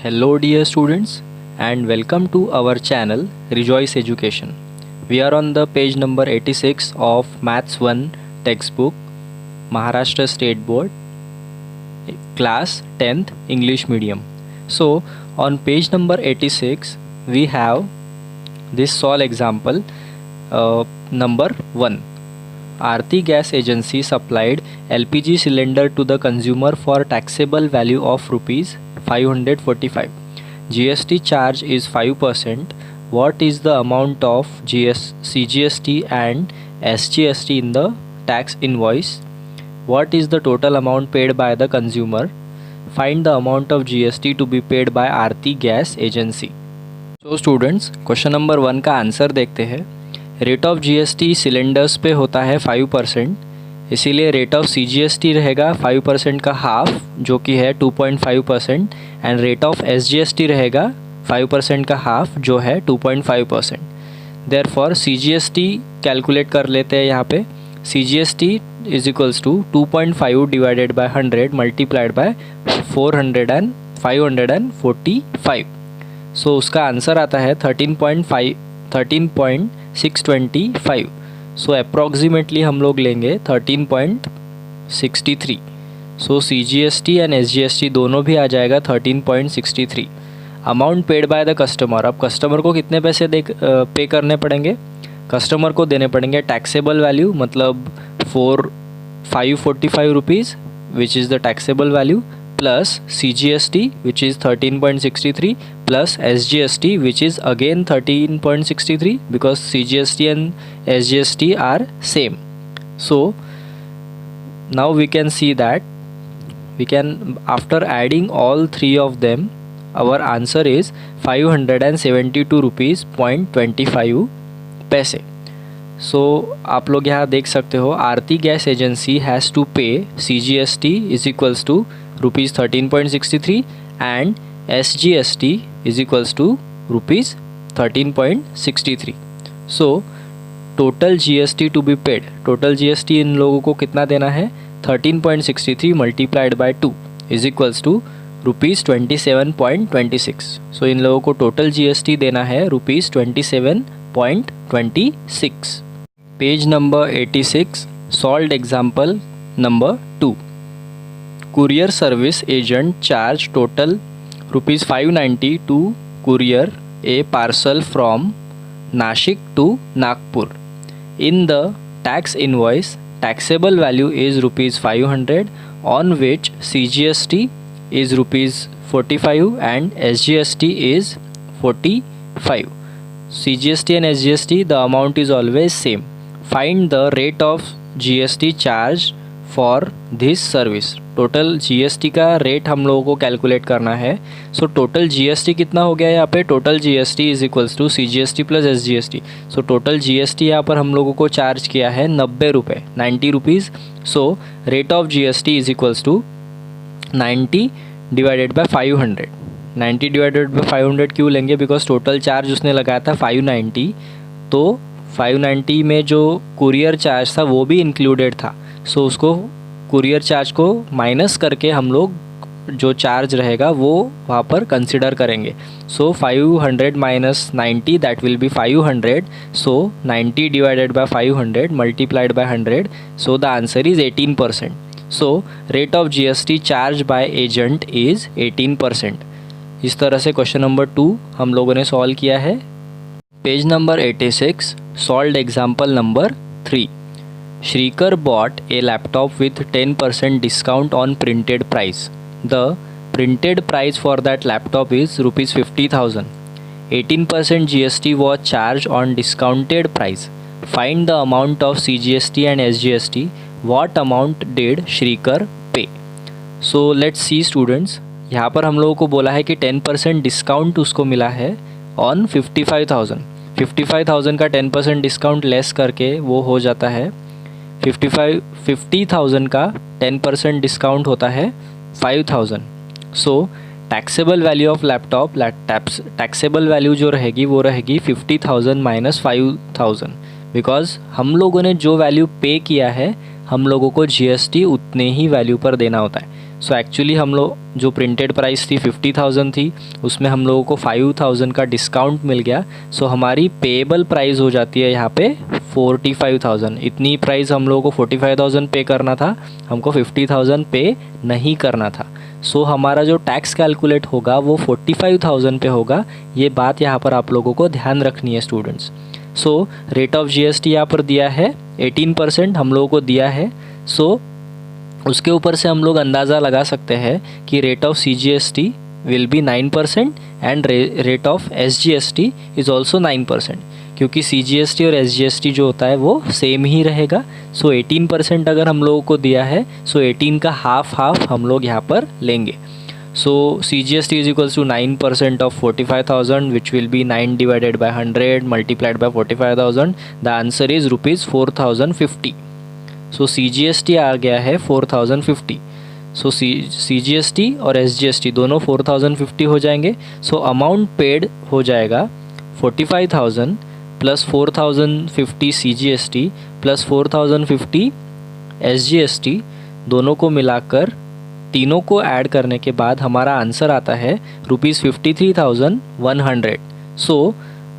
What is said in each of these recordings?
Hello dear students and welcome to our channel Rejoice Education. We are on the page number 86 of Maths 1 textbook, Maharashtra State Board, class 10th English medium. So on page number 86 we have this solve example number 1. Aarti Gas Agency supplied LPG cylinder to the consumer for taxable value of rupees 545. GST charge is 5%. What is the amount of CGST and SGST in the tax invoice? What is the total amount paid by the consumer? Find the amount of GST to be paid by Aarti Gas Agency. So students, question number 1 का answer देखते हैं. Rate of GST cylinders पे होता है 5%, इसीलिए rate of CGST रहेगा 5% का half जो कि है 2.5% एंड रेट ऑफ एसजीएसटी रहेगा 5% का हाफ जो है 2.5%. देयरफॉर सीजीएसटी कैलकुलेट कर लेते हैं. यहाँ पे CGST is equals to 2.5 divided by 100 multiplied by 545. So उसका आंसर आता है 13.625. सो अप्रॉक्सीमेटली हम लोग लेंगे 13.63. सो सीजीएसटी एंड एसजीएसटी दोनों भी आ जाएगा 13.63. Amount paid by the customer. अब कस्टमर को कितने पैसे पे करने पड़ेंगे? कस्टमर को देने पड़ेंगे टैक्सेबल वैल्यू मतलब 545 rupees which is the taxable value plus CGST which is 13.63 plus SGST which is again 13.63 because CGST and SGST are same. So now we can see that we can, after adding all three of them, our answer is 572 rupees 0.25 पैसे. सो आप लोग यहाँ देख सकते हो Aarti gas agency has to pay CGST is equals to rupees 13.63 and SGST is equals to rupees 13.63. So total GST to be paid, total GST इन लोगों को कितना देना है? 13.63 multiplied by 2 is equals to rupees 27.26. So इन लोगों को total GST देना है rupees 27.26. Page number 86, solved example number 2. Courier service agent charge total rupees 590 to courier a parcel from Nashik to Nagpur. In the tax invoice, taxable value is rupees 500 on which CGST is rupees 45 and SGST is 45. CGST and SGST, the amount is always same. Find the rate of GST charge for this service. Total GST का rate हम लोगों को calculate करना है. सो total GST कितना हो गया यहाँ पे? Total GST is equals to CGST plus SGST. So total GST यहाँ पर हम लोगों को चार्ज किया है 90 रुपये, 90 rupees. So rate of GST is equals to 90 divided by 500. 90 divided by 500 क्यों लेंगे? बिकॉज टोटल चार्ज उसने लगाया था 590, तो 590 में जो कुरियर चार्ज था वो भी इंक्लूडेड था. सो उसको कुरियर चार्ज को माइनस करके हम लोग जो चार्ज रहेगा वो वहाँ पर कंसिडर करेंगे. सो 500 minus 90 that will B 500. So 90 divided by 500 multiplied by 100. So the answer is 18%. So rate of GST charge by agent is 18%. इस तरह से क्वेश्चन नंबर 2 हम लोगों ने सॉल्व किया है. Page number 86, solved example number 3. Shrikar bought a laptop with 10% discount on printed price. The printed price for that laptop is rupees 50,000. 18% GST was charged on discounted price. Find the amount of CGST and SGST. What amount did Shrikar pay? So let's see students. यहाँ पर हम लोगों को बोला है कि 10% discount उसको मिला है on 55,000. 55,000 का 10% डिस्काउंट लेस करके वो हो जाता है 50,000 का 10% डिस्काउंट होता है 5,000. So taxable value of laptop, taxable value जो रहेगी वो रहेगी 50,000 माइनस 5,000. बिकॉज हम लोगों ने जो वैल्यू पे किया है हम लोगों को जीएसटी उतने ही वैल्यू पर देना होता है. सो एक्चुअली हम लोग जो प्रिंटेड प्राइस थी 50,000 थी, उसमें हम लोगों को 5,000 का डिस्काउंट मिल गया। सो हमारी पेएबल प्राइस हो जाती है यहाँ पे 45,000। इतनी प्राइस हम लोगों को 45,000 पे करना था, हमको 50,000 पे नहीं करना था। सो हमारा जो टैक्स कैलकुलेट होगा वो 45,000 पे होगा। ये बात यहाँ पर आप लोगों को ध्यान रखनी है students. So rate of GST यहाँ पर दिया है 18% हम लोगों को दिया है। सो उसके ऊपर से हम लोग अंदाज़ा लगा सकते हैं कि rate of CGST will be 9% and rate of SGST is also 9%, क्योंकि CGST और SGST जो होता है वो सेम ही रहेगा। सो 18% अगर हम लोगों को दिया है, सो 18 का हाफ हम लोग यहाँ पर लेंगे। So CGST is equals to 9% of 45,000 which will be 9 divided by 100 multiplied by 45,000। The answer is ₹4,050। So CGST आ गया है 4,050। सो CGST और SGST दोनों 4,050 हो जाएंगे। सो अमाउंट पेड हो जाएगा 45,000 प्लस 4,050 CGST प्लस 4,050 SGST, दोनों को मिलाकर तीनों को ऐड करने के बाद हमारा आंसर आता है ₹53,100। So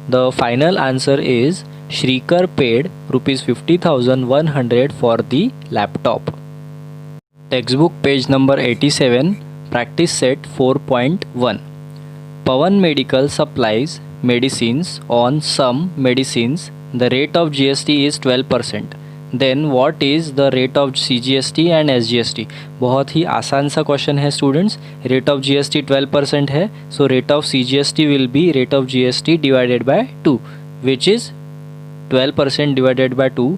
the final answer is Shrikar paid ₹50,100 for the laptop. Text book page number 87, practice set 4.1। Pavan medical supplies medicines on some medicines. The rate of GST is 12%. Then what is the rate of CGST and SGST? बहुत ही आसान सा question है students. Rate of GST 12% है, सो rate of CGST will be rate of GST divided by 2, which is 12% divided by 2,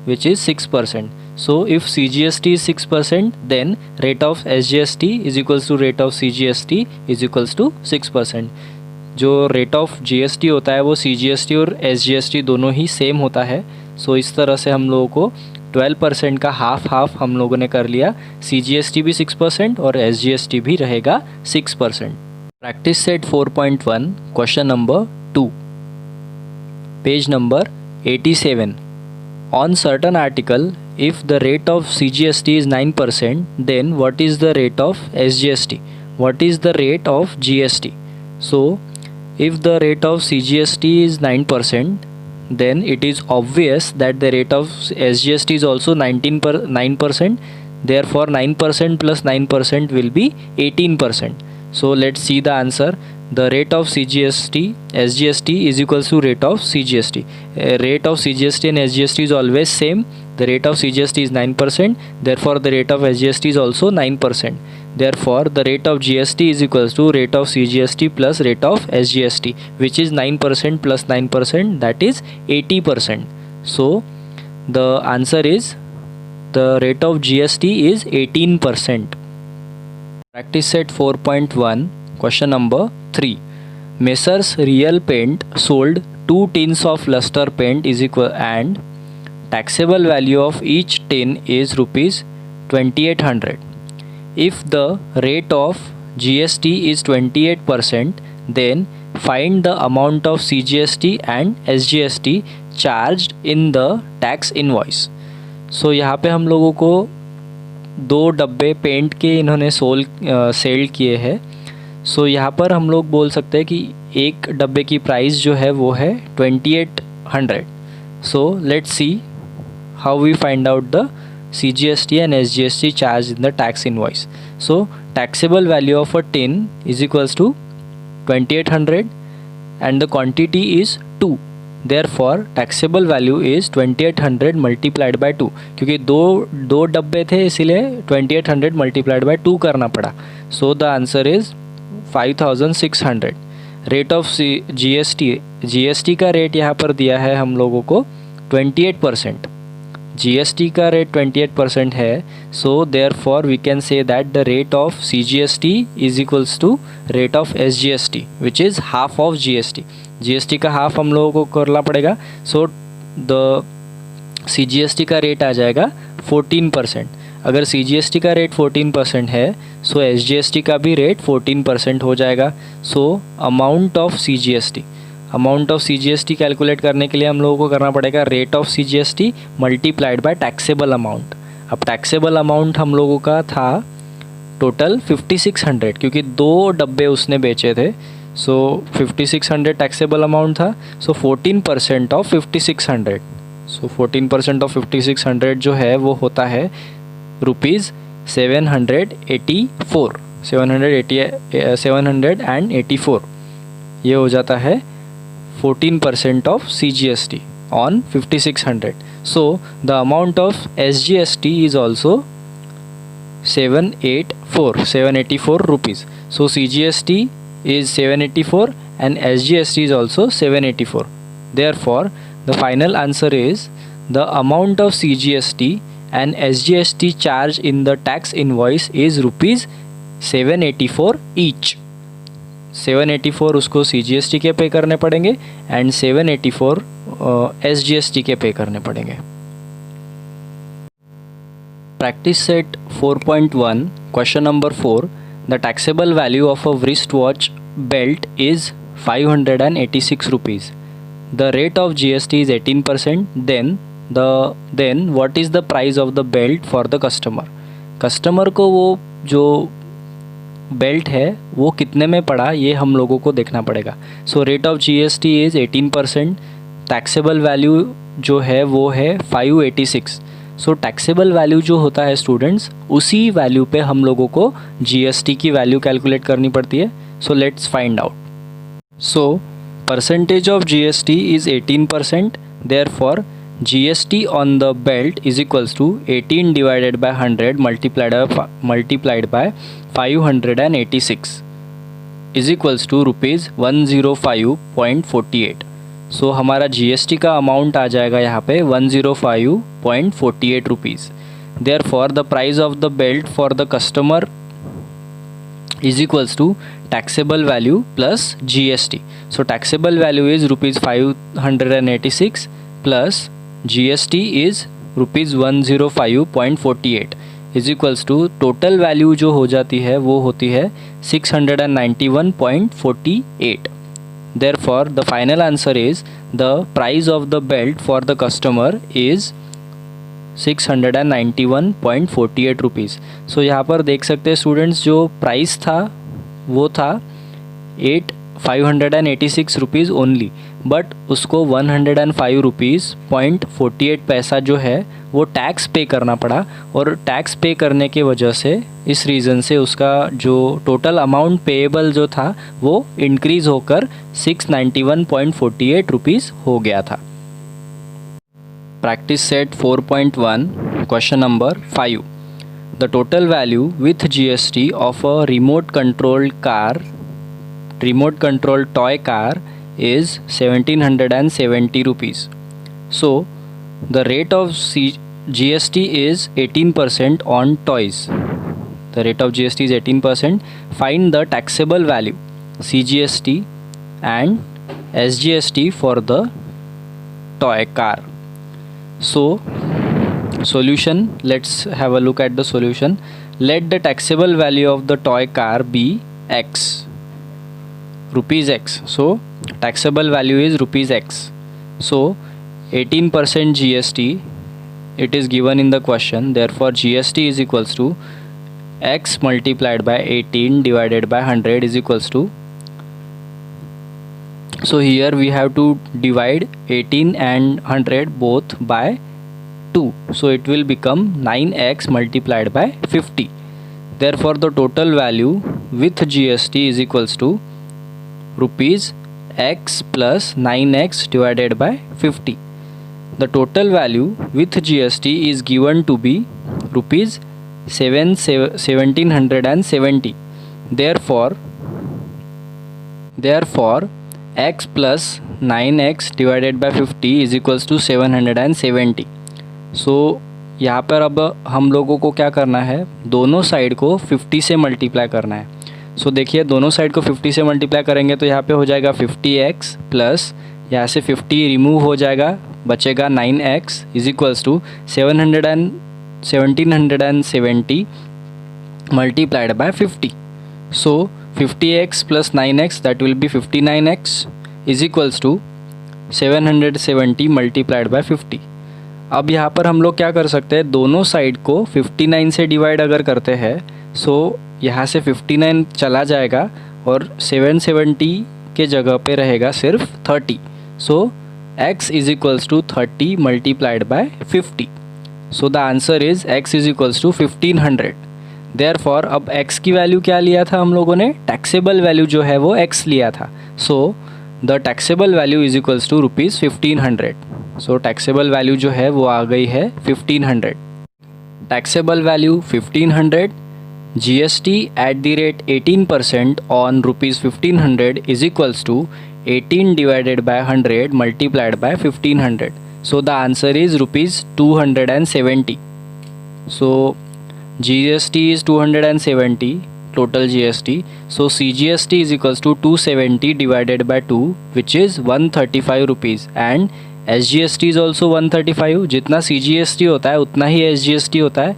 which is 6%. So if CGST is 6%, then rate of SGST is equals to rate of CGST is equals to 6%. जो rate of GST होता है वो CGST और SGST दोनों ही same होता है। सो इस तरह से हम लोगों को 12% का हाफ हम लोगों ने कर लिया। CGST भी 6% और SGST भी रहेगा 6%। Practice set 4.1, question number 2, page number 87। On certain article, if the rate of CGST is 9%, then what is the rate of SGST? What is the rate of GST? So, if the rate of CGST is 9%, then it is obvious that the rate of SGST is also 9%. Therefore, 9% plus 9% will be 18%. So, let's see the answer. The rate of SGST is equals to rate of CGST. Rate of CGST and SGST is always same. The rate of CGST is 9%. Therefore, the rate of SGST is also 9%. Therefore, the rate of GST is equals to rate of CGST plus rate of SGST, which is 9% plus 9%, that is 80%. So, the answer is the rate of GST is 18%. Practice set 4.1, question number 3. Messrs Real Paint sold 2 tins of luster paint is equal and taxable value of each tin is ₹2,800. If the rate of GST is 28%, then find the amount of CGST and SGST charged in the tax invoice. So यहाँ पे हम लोगों को 2 डब्बे paint के इन्होंने cell किए हैं। सो यहाँ पर हम लोग बोल सकते हैं कि एक डब्बे की प्राइस जो है वो है 2,800। So let's see how we find out the CGST and SGST charged in the tax invoice. So taxable value of a tin is equals to 2,800 and the quantity is 2. Therefore taxable value is 2,800 multiplied by 2. क्योंकि दो डब्बे थे इसीलिए 2,800 multiplied by 2 करना पड़ा। So the answer is 5,600। Rate of GST का rate यहाँ पर दिया है हम लोगों को 28%। GST का रेट 28% है। So therefore we can say that the rate of CGST is equals to rate of SGST which is half of GST का हाफ हम लोगों को करना पड़ेगा। सो द CGST का रेट आ जाएगा 14%। अगर CGST का रेट 14% है सो SGST का भी रेट 14% हो जाएगा। सो अमाउंट ऑफ CGST कैलकुलेट करने के लिए हम लोगों को करना पड़ेगा rate of CGST multiplied by taxable amount. अब टैक्सेबल अमाउंट हम लोगों का था टोटल 5600, क्योंकि 2 डब्बे उसने बेचे थे, सो 5600 टैक्सेबल अमाउंट था. सो 14% ऑफ 5600, सो 14% ऑफ 5600 जो है वो होता है रुपीज़ 784. ये हो जाता है 14% of CGST on 5600. So the amount of SGST is also 784 rupees. So CGST is 784 and SGST is also 784. Therefore the final answer is the amount of CGST and SGST charge in the tax invoice is rupees 784 each. 784 उसको CGST के पे करने पड़ेंगे and 784 SGST के पे करने पड़ेंगे. Practice set 4.1 question number 4. The taxable value of a wrist watch belt is 586 rupees. The rate of GST is 18%. Then what is the price of the belt for the customer? Customer को वो जो belt है वो कितने में पड़ा ये हम लोगों को देखना पड़ेगा. सो rate of GST is 18%. Taxable value जो है वो है 586. सो टैक्सेबल वैल्यू जो होता है स्टूडेंट्स, उसी वैल्यू पे हम लोगों को GST की वैल्यू कैलकुलेट करनी पड़ती है. So let's find out. So percentage of GST is 18%. Therefore GST on the belt is equals to 18 divided by 100 multiplied by 586 is equals to rupees 105.48. सो हमारा GST का अमाउंट आ जाएगा यहाँ पे 105.48 rupees. Therefore the price of the belt for the customer is equals to taxable value plus GST. So taxable value is rupees 586 plus GST is rupees 105.48 is equals to total value जो हो जाती है वो होती है 691.48. Therefore the final answer is the price of the belt for the customer is 691.48 rupees. So यहाँ पर देख सकते हैं स्टूडेंट्स, जो प्राइस था वो था 586 रुपीज़ ओनली, बट उसको 105 रुपीज़ 0.48 पैसा जो है वो टैक्स पे करना पड़ा, और टैक्स पे करने के वजह से इस रीज़न से उसका जो टोटल अमाउंट पेएबल जो था वो इंक्रीज़ होकर 691.48 रुपीज़ हो गया था. Practice set 4.1 question number 5. The total value with GST of a remote controlled toy car is 1770 rupees. So the rate of GST is 18% on toys. The rate of GST is 18%. Find the taxable value CGST and SGST for the toy car. So solution, let's have a look at the solution. Let the taxable value of the toy car be X, rupees X. So taxable value is rupees X. So 18% GST it is given in the question. Therefore GST is equals to X multiplied by 18 divided by 100 is equals to, so here we have to divide 18 and 100 both by 2. So it will become 9x multiplied by 50. Therefore the total value with GST is equals to rupees X plus 9x divided by 50. The total value with GST is given to be rupees 1770. Therefore x plus 9x divided by 50 is equals to 770. सो यहाँ पर अब हम लोगों को क्या करना है, दोनों साइड को 50 से मल्टीप्लाई करना है. सो देखिए दोनों साइड को 50 से मल्टीप्लाई करेंगे तो यहाँ पे हो जाएगा 50x प्लस यहाँ से 50 रिमूव हो जाएगा, बचेगा 9x is equals to 1770 multiplied by 50. So 50x plus 9x that will be 59x is equals to 770 multiplied by 50. अब यहाँ पर हम लोग क्या कर सकते हैं, दोनों साइड को 59 से डिवाइड अगर करते हैं सो यहाँ से 59 चला जाएगा और 770 के जगह पे रहेगा सिर्फ 30. So x is equals to 30 multiplied by 50. So the answer is x is equals to 1500. Therefore अब x की वैल्यू क्या लिया था हम लोगों ने, टैक्सेबल वैल्यू जो है वो x लिया था. So the taxable value is equals to ₹1500. So taxable value जो है वो आ गई है 1500. Taxable value 1500, GST at the rate 18% on ₹1500 is equals to 18 divided by 100 multiplied by 1500. So the answer is ₹270. So GST is 270 total GST. So CGST is equals to 270 divided by 2 which is 135 rupees and SGST is also 135. जितना CGST होता है उतना ही SGST होता है.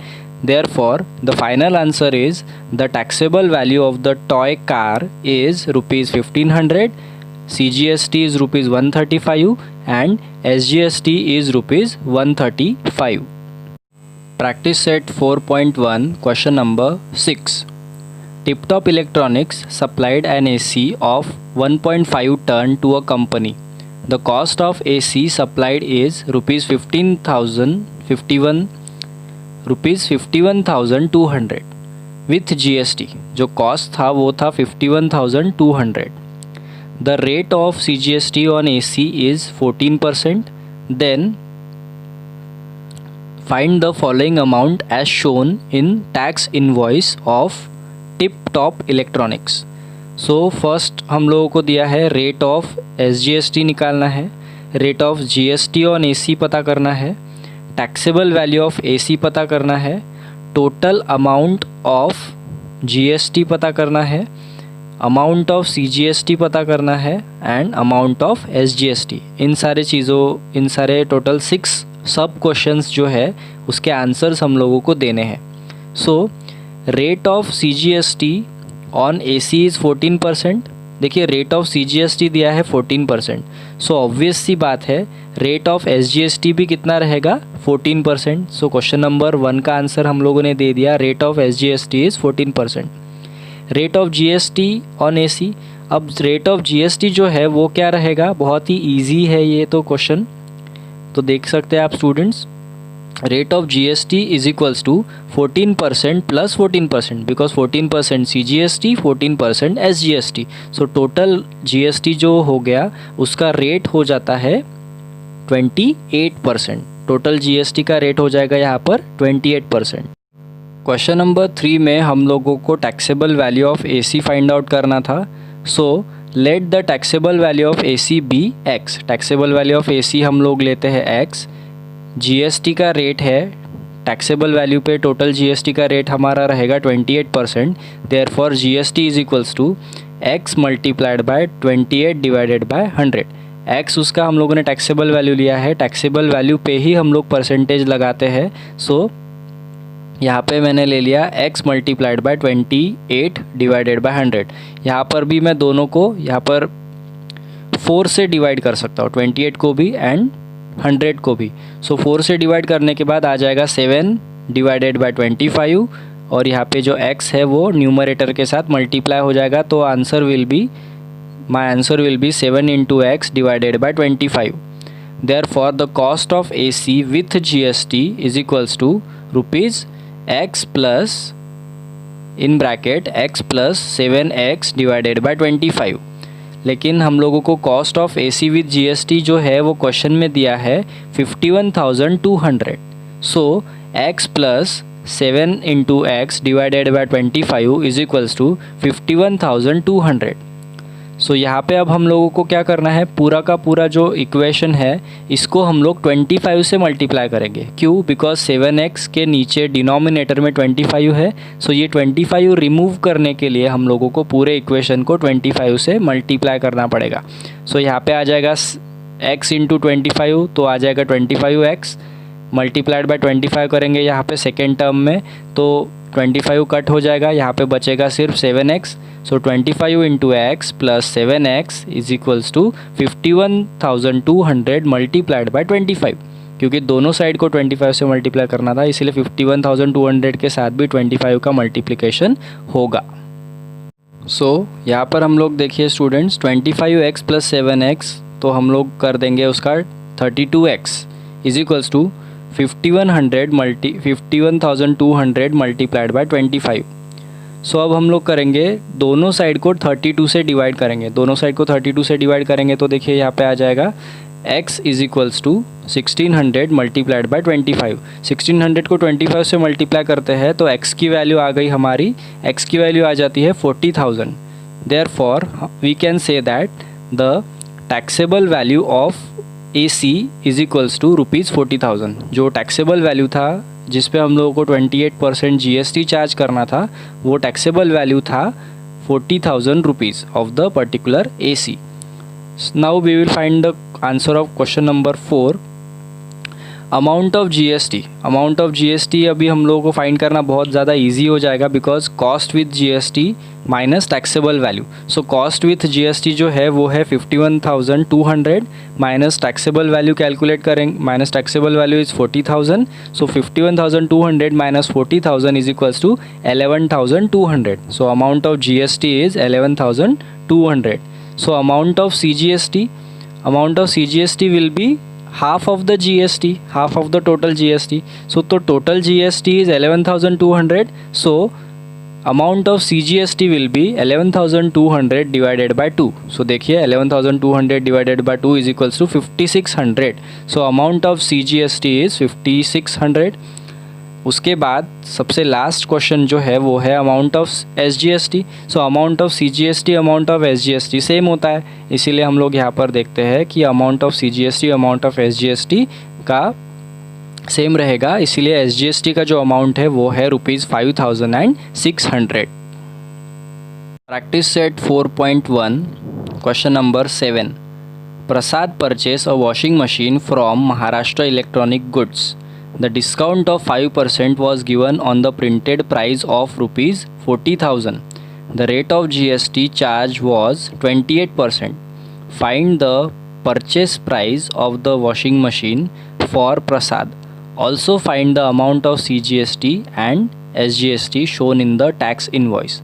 Therefore, the final answer is the taxable value of the toy car is ₹1500, CGST is ₹135 and SGST is ₹135. Practice set 4.1 question number 6. Tip Top Electronics supplied an AC of 1.5 ton to a company. The cost of AC supplied is ₹51,200 with GST. जो cost था वो था 51,200. The rate of CGST on AC is 14%. Then find the following amount as shown in tax invoice of Tip Top Electronics. So first हम लोगों को दिया है rate of SGST निकालना है, rate of GST on AC पता करना है, टैक्सेबल वैल्यू ऑफ AC पता करना है, टोटल अमाउंट ऑफ GST पता करना है, अमाउंट ऑफ CGST पता करना है एंड अमाउंट ऑफ SGST. इन सारे टोटल 6 सब क्वेश्चंस जो है उसके आंसर्स हम लोगों को देने हैं. सो rate of CGST on AC is 14%. देखिए रेट ऑफ CGST दिया है 14%. सो ऑब्वियस सी बात है रेट ऑफ SGST भी कितना रहेगा 14%. सो क्वेश्चन नंबर 1 का आंसर हम लोगों ने दे दिया, rate of SGST is 14%. Rate of GST on AC, अब रेट ऑफ GST जो है वो क्या रहेगा, बहुत ही ईजी है ये तो क्वेश्चन, तो देख सकते हैं आप students. Rate of GST is equals to 14% plus 14% because 14% CGST 14% SGST. So total GST जो हो गया उसका रेट हो जाता है 28%. टोटल GST का रेट हो जाएगा यहाँ पर 28%. क्वेश्चन नंबर 3 में हम लोगों को taxable value of AC find out करना था. So let the taxable value of AC be X. Taxable value of AC हम लोग लेते हैं X. GST का रेट है, टैक्सेबल वैल्यू पे टोटल GST का रेट हमारा रहेगा 28%. Therefore GST is equals to X multiplied by 28 divided by 100. X उसका हम लोगों ने टैक्सेबल वैल्यू लिया है, टैक्सेबल वैल्यू पे ही हम लोग परसेंटेज लगाते हैं. सो यहाँ पे मैंने ले लिया X multiplied by 28 divided by 100. यहाँ पर भी मैं दोनों को यहाँ पर 4 से डिवाइड कर सकता हूँ, 28 को भी एंड 100 को भी. सो 4 से डिवाइड करने के बाद आ जाएगा 7 डिवाइडेड बाय 25 और यहाँ पे जो x है वो न्यूमरेटर के साथ मल्टीप्लाई हो जाएगा. तो my answer will be 7 into x divided by 25. Therefore the cost of AC with GST is equals to ₹x plus in bracket x plus 7x divided by 25. लेकिन हम लोगों को cost of AC with GST जो है वो question में दिया है 51,200. So x plus 7 into x divided by 25 is equals to 51,200. So यहाँ पे अब हम लोगों को क्या करना है, पूरा का पूरा जो इक्वेशन है इसको हम लोग 25 से मल्टीप्लाई करेंगे. क्यों? बिकॉज 7x के नीचे डिनोमिनेटर में 25 है. सो ये 25 रिमूव करने के लिए हम लोगों को पूरे इक्वेशन को 25 से मल्टीप्लाई करना पड़ेगा. सो यहाँ पे आ जाएगा x इंटू 25, तो आ जाएगा 25x मल्टीप्लाइड बाय 25 करेंगे यहाँ पे सेकेंड टर्म में, तो 25 कट हो जाएगा, यहाँ पे बचेगा सिर्फ 7x. So 25 into x plus 7x is equals to 51,200 multiplied by 25. क्योंकि दोनों साइड को 25 से मल्टीप्लाई करना था, इसीलिए 51,200 के साथ भी 25 का मल्टीप्लिकेशन होगा। सो यहाँ पर हम लोग देखिए स्टूडेंट्स 25x प्लस 7x, तो हम लोग कर देंगे उसका 32x is equals to 51,200 multiplied by 25। So अब हम लोग करेंगे दोनों साइड को 32 से डिवाइड करेंगे। दोनों साइड को 32 से डिवाइड करेंगे तो देखिए यहाँ पे आ जाएगा x is equals to 1600 multiplied by 25। 1600 को 25 से मल्टीप्लाई करते हैं तो x की वैल्यू आ गई हमारी, x की वैल्यू आ जाती है 40,000। Therefore we can say that the taxable value of AC is equals to ₹40,000। जो टैक्सेबल वैल्यू था जिस पे हम लोगों को 28% GST चार्ज करना था, वो टैक्सेबल वैल्यू था 40,000 rupees of the particular AC। Now we will find the answer of question number 4। Amount of GST, amount of GST अभी हम लोगों को फाइंड करना बहुत ज़्यादा इजी हो जाएगा, because cost with GST minus taxable value. So cost with GST जो है वो है 51,200 माइनस टैक्सेबल वैल्यू कैलकुलेट करेंगे, minus taxable value is 40,000। So 51,200 minus 40,000 is equals to 11,200। So amount of GST is 11,200। So amount of CGST, amount of CGST will be half of the GST, half of the total GST. So the total GST is 11,200. So amount of CGST will be 11,200 divided by 2. So देखिए 11,200 divided by 2 is equals to 5,600. So amount of CGST is 5,600. उसके बाद सबसे last question जो है वो है amount of SGST। So amount of CGST amount of SGST same होता है, इसीलिए हम लोग यहाँ पर देखते हैं कि amount of CGST amount of SGST का सेम रहेगा, इसीलिए SGST का जो अमाउंट है वो है ₹5,600। Practice set 4.1 question number 7। Prasad purchase a washing machine from Maharashtra electronic goods. The discount of 5% was given on the printed price of ₹40,000. The rate of GST charge was 28%. Find the purchase price of the washing machine for Prasad. Also find the amount of CGST and SGST shown in the tax invoice.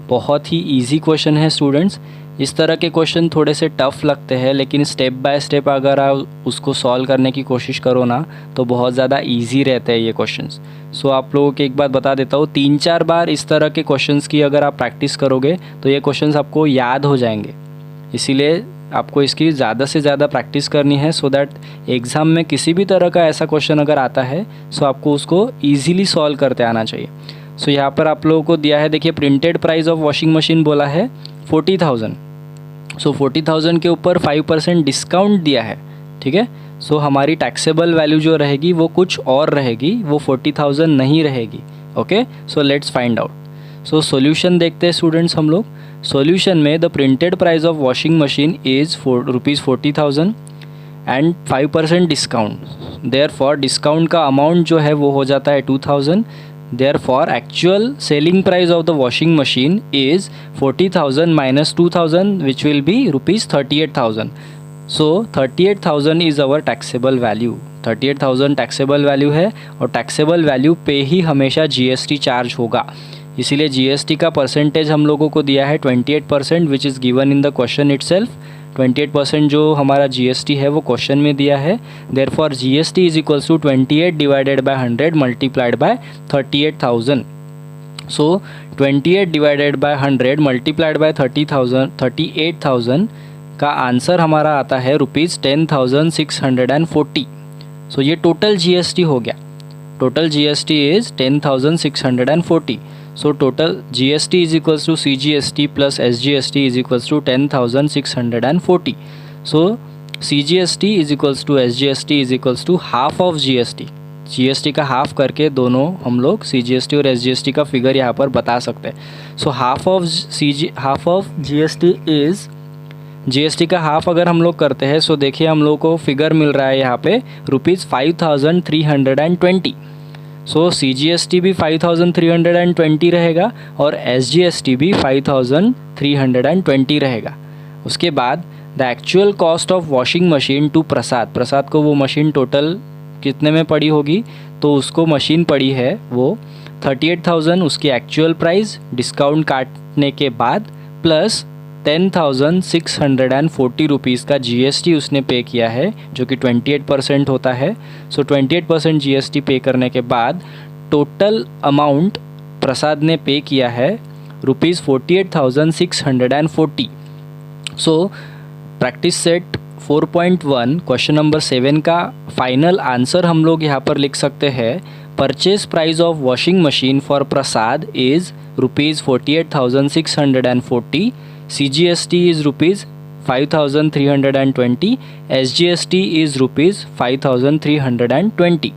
बहुत ही easy question है students. इस तरह के question थोड़े से tough लगते हैं, लेकिन स्टेप बाय स्टेप अगर आप उसको सॉल्व करने की कोशिश करो ना तो बहुत ज़्यादा इजी रहते हैं ये क्वेश्चंस। सो आप लोगों को एक बात बता देता हूँ, 3-4 बार इस तरह के क्वेश्चंस की अगर आप प्रैक्टिस करोगे तो ये क्वेश्चंस आपको याद हो जाएंगे। इसीलिए आपको इसकी ज़्यादा से ज़्यादा प्रैक्टिस करनी है, सो दैट एग्ज़ाम में किसी भी तरह का ऐसा क्वेश्चन अगर आता है सो आपको उसको ईज़िली सॉल्व करते आना चाहिए। सो यहाँ पर आप लोगों को दिया है, देखिए printed price of washing machine बोला है 40,000। सो 40,000 के ऊपर 5% डिस्काउंट दिया है, ठीक है। सो हमारी टैक्सेबल वैल्यू जो रहेगी वो कुछ और रहेगी, वो 40,000 नहीं रहेगी। Okay, so let's find out. So solution देखते हैं स्टूडेंट्स हम लोग। सॉल्यूशन में the printed price of washing machine is ₹40,000 and 5% discount. Therefore discount का अमाउंट जो है वो हो जाता है 2,000। Therefore, actual selling price of the washing machine is 40,000 minus 2,000, which will be ₹38,000. So 38,000 is our taxable value. 38,000 taxable value है और taxable value पे ही हमेशा GST चार्ज होगा, इसीलिए GST का परसेंटेज हम लोगों को दिया है 28%, which is given in the question itself. 28% जो हमारा GST है वो क्वेश्चन में दिया है। Therefore GST is equals to 28 divided by 100 multiplied by 38,000। So 28 divided by 100 multiplied by 38,000 का आंसर हमारा आता है ₹10,640। सो ये टोटल GST हो गया। Total GST is 10,640. So total GST is equals to CGST plus SGST is equals to 10,640. So CGST is equals to SGST is equals to half of GST. GST का half करके दोनों हम लोग CGST और SGST का figure यहाँ पर बता सकते हैं. So half of GST is GST का हाफ अगर हम लोग करते हैं सो देखिए हम लोग को फिगर मिल रहा है यहाँ पे ₹5,320. सो CGST भी 5,320 रहेगा और SGST भी 5,320 रहेगा. उसके बाद the actual cost of washing machine to Prasad को वो मशीन टोटल कितने में पड़ी होगी, तो उसको मशीन पड़ी है वो 38,000 उसकी एक्चुअल प्राइस डिस्काउंट काटने के बाद प्लस 10,640 रुपीज़ का जीएसटी उसने पे किया है जो कि 28% होता है। सो 28% जीएसटी पे करने के बाद टोटल अमाउंट प्रसाद ने पे किया है ₹48,640। So practice set 4.1 question number 7 का फाइनल आंसर हम लोग यहाँ पर लिख सकते हैं। Purchase price of washing machine for Prasad is ₹48,640, CGST is ₹5,320, SGST is ₹5,320.